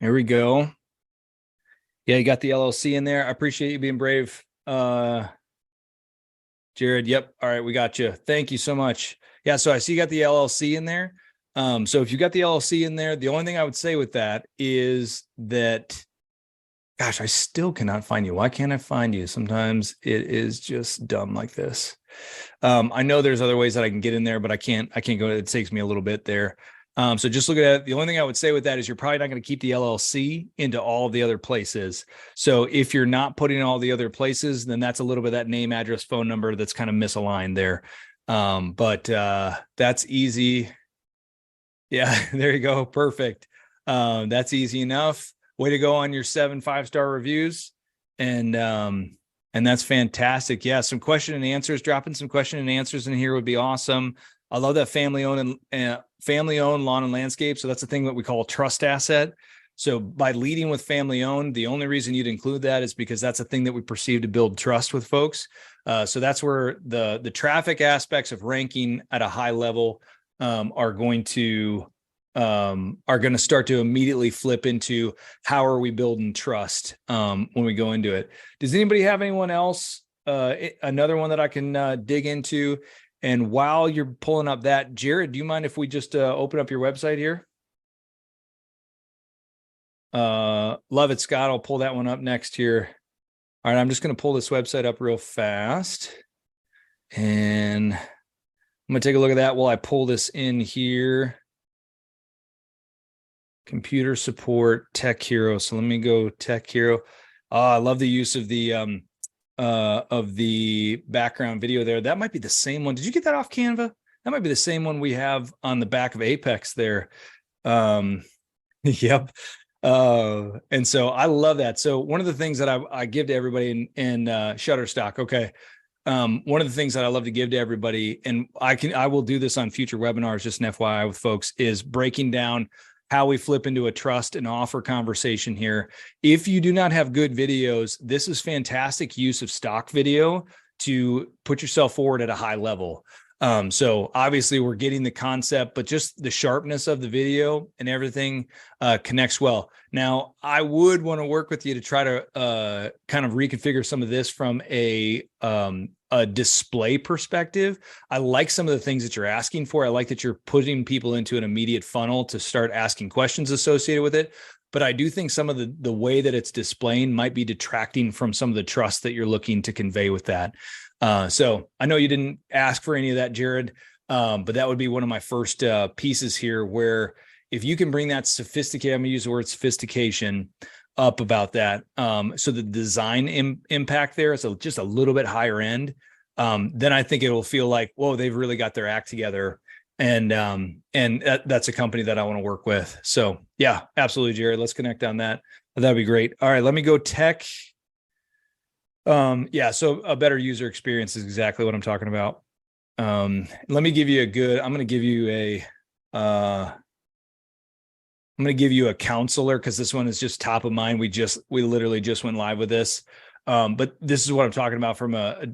There we go. Yeah, you got the LLC in there. I appreciate you being brave. Jared, yep. All right, we got you. Thank you so much. Yeah, so I see you got the LLC in there. So if you got the LLC in there, the only thing I would say with that is that, gosh, I still cannot find you. Why can't I find you? Sometimes it is just dumb like this. I know there's other ways that I can get in there, but I can't go. It takes me a little bit there. So just look at it. The only thing I would say with that is you're probably not going to keep the LLC into all the other places. So if you're not putting in all the other places, then that's a little bit of that name, address, phone number that's kind of misaligned there. But that's easy. Yeah, there you go. Perfect. That's easy enough. Way to go on your 7 5-star reviews. And that's fantastic. Yeah, some question and answers, dropping some question and answers in here would be awesome. I love that family owned lawn and landscape. So that's the thing that we call a trust asset. So by leading with family owned, the only reason you'd include that is because that's a thing that we perceive to build trust with folks. So that's where the traffic aspects of ranking at a high level are going to start to immediately flip into how are we building trust when we go into it. Does anybody have anyone else? Another one that I can dig into. And while you're pulling up that, Jared, do you mind if we just open up your website here? Love it, Scott. I'll pull that one up next here. All right, I'm just going to pull this website up real fast. And I'm going to take a look at that while I pull this in here. Computer support, Tech Hero. So let me go Tech Hero. I love the use of the background video there. That might be the same one. Did you get that off Canva? That might be the same one we have on the back of Apex there. Yep. And so I love that. So one of the things that I give to everybody in Shutterstock, okay. One of the things that I love to give to everybody, and I will do this on future webinars, just an FYI with folks, is breaking down how we flip into a trust and offer conversation here. If you do not have good videos, this is fantastic use of stock video to put yourself forward at a high level. So obviously we're getting the concept, but just the sharpness of the video and everything connects well. Now, I would want to work with you to try to kind of reconfigure some of this from a display perspective. I like some of the things that you're asking for. I like that you're putting people into an immediate funnel to start asking questions associated with it. But I do think some of the way that it's displaying might be detracting from some of the trust that you're looking to convey with that. So I know you didn't ask for any of that, Jared, but that would be one of my first pieces here, where if you can bring that sophistication, I'm gonna use the word sophistication up about that. So the design impact there is just a little bit higher end. Then I think it will feel like, whoa, they've really got their act together. And that's a company that I want to work with. So yeah, absolutely, Jared. Let's connect on that. That'd be great. All right, let me go tech. Yeah, so a better user experience is exactly what I'm talking about. Let me give you I'm going to give you a counselor, because this one is just top of mind. We literally just went live with this. But this is what I'm talking about from a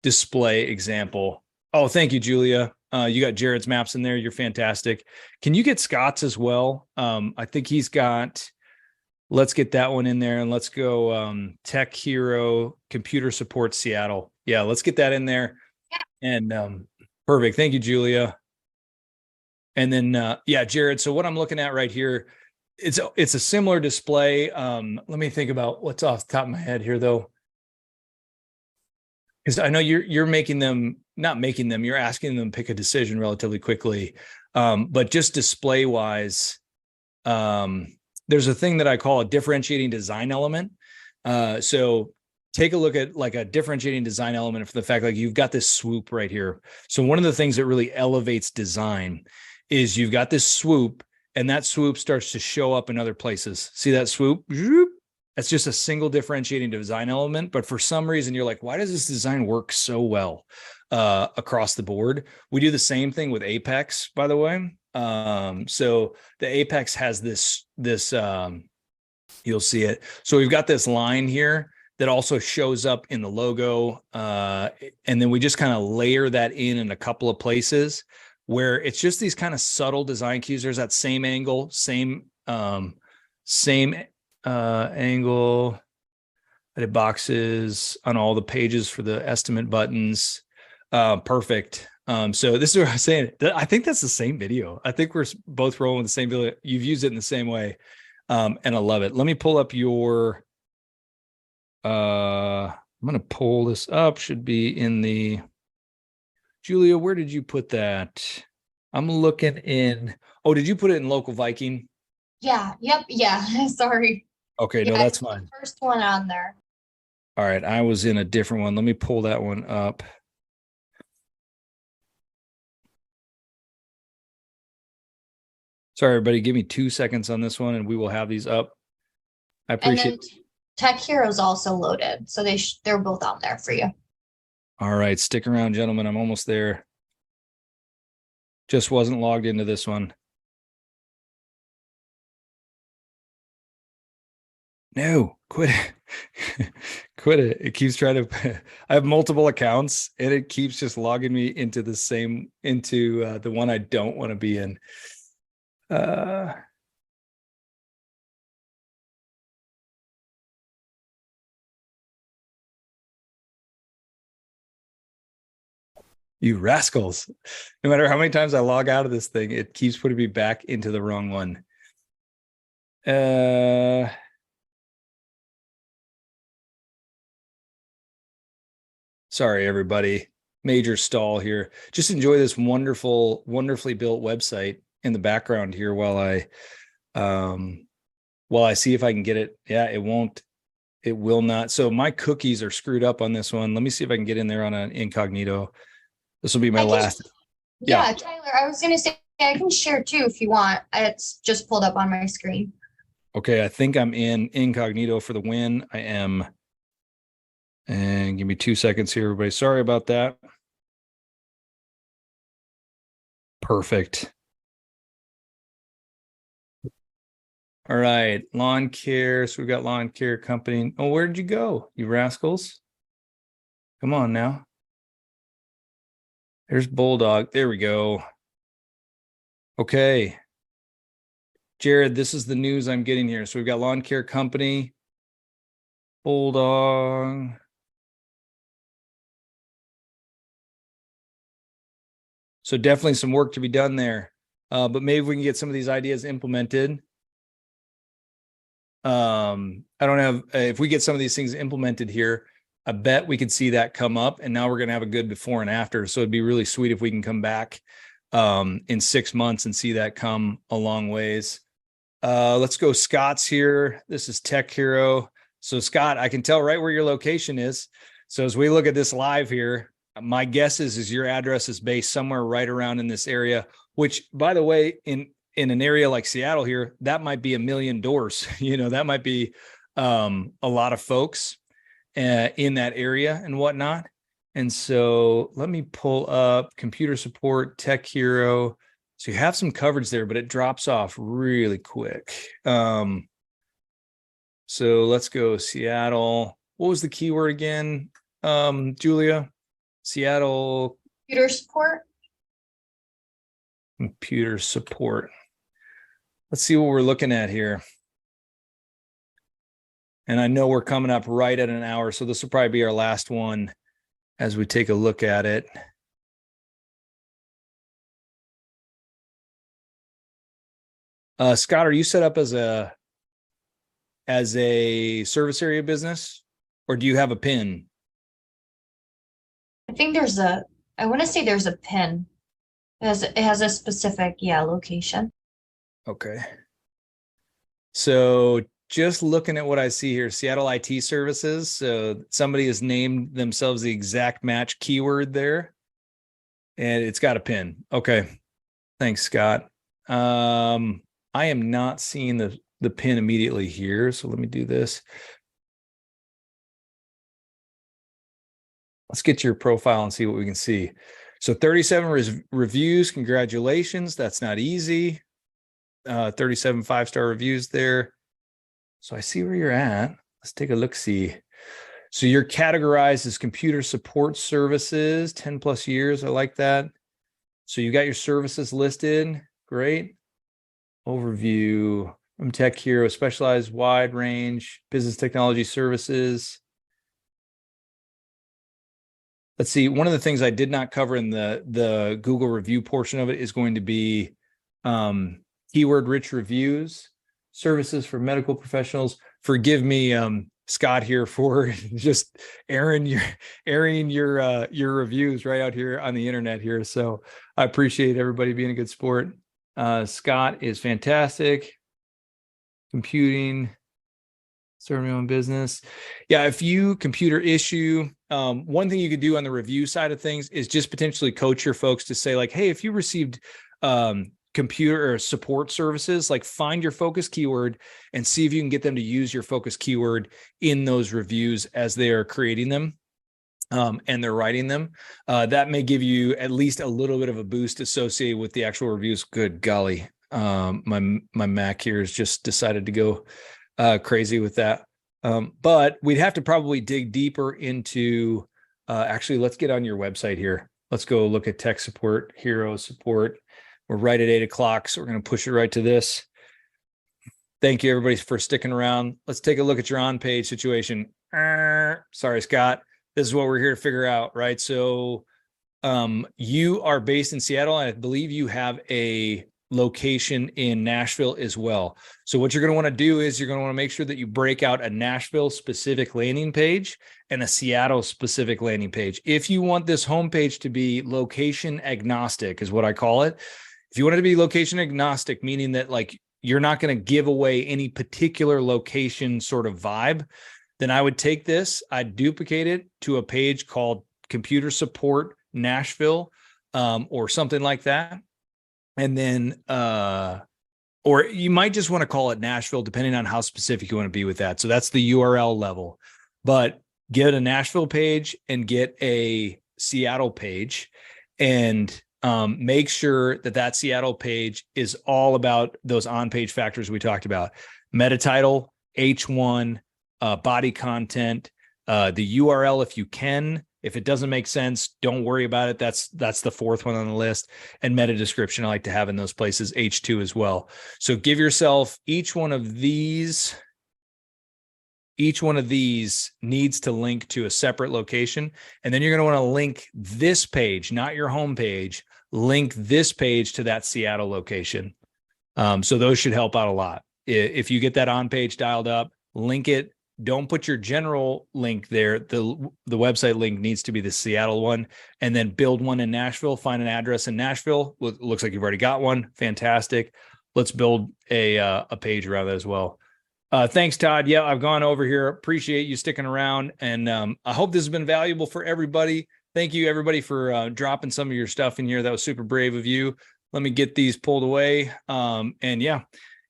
display example. Oh, thank you, Julia. You got Jared's maps in there. You're fantastic. Can you get Scott's as well? I think he's got, let's get that one in there, and let's go Tech Hero Computer Support Seattle. Yeah, let's get that in there. And perfect. Thank you, Julia. And then, yeah, Jared. So what I'm looking at right here, it's a similar display. Let me think about what's off the top of my head here, though, because I know you're making them, not making them, you're asking them to pick a decision relatively quickly. But just display wise, there's a thing that I call a differentiating design element. So take a look at like a differentiating design element for the fact, like you've got this swoop right here. So one of the things that really elevates design is you've got this swoop, and that swoop starts to show up in other places. See that swoop? That's just a single differentiating design element. But for some reason, you're like, why does this design work so well across the board? We do the same thing with Apex, by the way. So the Apex has this, you'll see it. So we've got this line here that also shows up in the logo. And then we just kind of layer that in a couple of places where it's just these kind of subtle design cues. There's that same angle, same angle, edit boxes on all the pages for the estimate buttons. Perfect. So this is what I was saying. I think that's the same video. I think we're both rolling with the same video. You've used it in the same way. And I love it. Let me pull up your, I'm going to pull this up. Should be in the, Julia, where did you put that? I'm looking in. Oh, did you put it in Local Viking? Yeah. Yep. Yeah. Sorry. Okay. Yeah, No, that's fine. First one on there. All right. I was in a different one. Let me pull that one up. Sorry, everybody. Give me 2 seconds on this one and we will have these up. I appreciate it. Tech Hero's also loaded. So they're both on there for you. All right. Stick around, gentlemen. I'm almost there. Just wasn't logged into this one. No, quit it. Quit it. It keeps trying to, I have multiple accounts and it keeps just logging me into the same, into the one I don't want to be in. You rascals. No matter how many times I log out of this thing, it keeps putting me back into the wrong one. Sorry, everybody. Major stall here. Just enjoy this wonderfully built website in the background here while I see if I can get it. Yeah, it will not. So my cookies are screwed up on this one. Let me see if I can get in there on an incognito. This will be my last. Yeah, Tyler, I was gonna say I can share too if you want. It's just pulled up on my screen. Okay, I think I'm in incognito for the win. I am. And give me 2 seconds here, everybody. Sorry about that. Perfect. All right, lawn care. So we've got lawn care company. Oh, where did you go, you rascals? Come on now. There's Bulldog. There we go. Okay. Jared, this is the news I'm getting here. So we've got lawn care company, Bulldog. So definitely some work to be done there. But maybe we can get some of these ideas implemented. I don't have, if we get some of these things implemented here, I bet we could see that come up, and now we're going to have a good before and after. So it'd be really sweet if we can come back in 6 months and see that come a long ways. Let's go. Scott's here. This is Tech Hero. So Scott, I can tell right where your location is. So as we look at this live here, my guess is your address is based somewhere right around in this area, which, by the way, in an area like Seattle here, that might be 1 million doors. That might be a lot of folks in that area and whatnot. And so let me pull up computer support, Tech Hero. So you have some coverage there, but it drops off really quick. So let's go Seattle. What was the keyword again, Julia? Seattle. Computer support. Computer support. Let's see what we're looking at here. And I know we're coming up right at an hour, so this will probably be our last one as we take a look at it. Scott, are you set up as a service area business, or do you have a PIN? I think I want to say there's a pin. It has a specific, location. Okay. So just looking at what I see here, Seattle IT services. So somebody has named themselves the exact match keyword there, and it's got a PIN. Okay. Thanks, Scott. I am not seeing the PIN immediately here. So let me do this. Let's get your profile and see what we can see. So 37 reviews. Congratulations. That's not easy. 37 5-star reviews there. So I see where you're at. Let's take a look. See. So you're categorized as computer support services, 10 plus years. I like that. So you got your services listed. Great. Overview from Tech Hero, specialized wide range business technology services. Let's see. One of the things I did not cover in the Google review portion of it is going to be keyword rich reviews, services for medical professionals. Forgive me, Scott, here for just airing your reviews right out here on the internet here. So I appreciate everybody being a good sport. Scott is fantastic. Computing, starting your own business. Yeah, if you computer issue, one thing you could do on the review side of things is just potentially coach your folks to say like, hey, if you received computer or support services, like find your focus keyword and see if you can get them to use your focus keyword in those reviews as they are creating them. And they're writing them. That may give you at least a little bit of a boost associated with the actual reviews. Good golly. My Mac here has just decided to go crazy with that. But we'd have to probably dig deeper into, actually, let's get on your website here. Let's go look at tech support, hero support. We're right at 8 o'clock, so we're going to push it right to this. Thank you, everybody, for sticking around. Let's take a look at your on-page situation. Sorry, Scott. This is what we're here to figure out, right? So you are based in Seattle, and I believe you have a location in Nashville as well. So what you're going to want to do is you're going to want to make sure that you break out a Nashville specific landing page and a Seattle specific landing page. If you want this homepage to be location agnostic is what I call it. If you want it to be location agnostic, meaning that like you're not going to give away any particular location sort of vibe, then I would take this, I'd duplicate it to a page called Computer Support Nashville, or something like that. And then, or you might just want to call it Nashville, depending on how specific you want to be with that. So that's the URL level, but get a Nashville page and get a Seattle page, and make sure that that Seattle page is all about those on-page factors we talked about: meta title, H1, body content, the URL if you can. If it doesn't make sense, don't worry about it. That's the fourth one on the list. And meta description, I like to have in those places, H2 as well. So give yourself each one of these needs to link to a separate location. And then you're going to want to link this page, not your home page, link this page to that Seattle location. So those should help out a lot. If you get that on page dialed up, link it. Don't put your general link there. The website link needs to be the Seattle one, and then build one in Nashville. Find an address in Nashville. Looks like you've already got one. Fantastic. Let's build a page around that as well. Thanks, Todd. Yeah, I've gone over here. Appreciate you sticking around, and I hope this has been valuable for everybody. Thank you, everybody, for dropping some of your stuff in here. That was super brave of you. Let me get these pulled away. And yeah.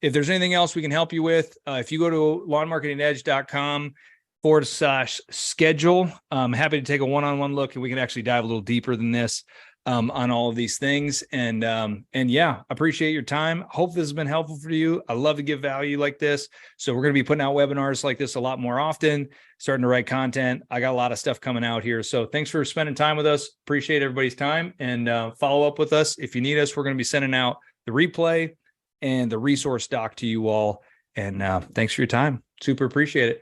If there's anything else we can help you with, if you go to lawnmarketingedge.com/schedule, I'm happy to take a one-on-one look, and we can actually dive a little deeper than this on all of these things. And yeah, appreciate your time. Hope this has been helpful for you. I love to give value like this. So we're going to be putting out webinars like this a lot more often, starting to write content. I got a lot of stuff coming out here. So thanks for spending time with us. Appreciate everybody's time, and follow up with us. If you need us, we're going to be sending out the replay and the resource doc to you all. And thanks for your time. Super appreciate it.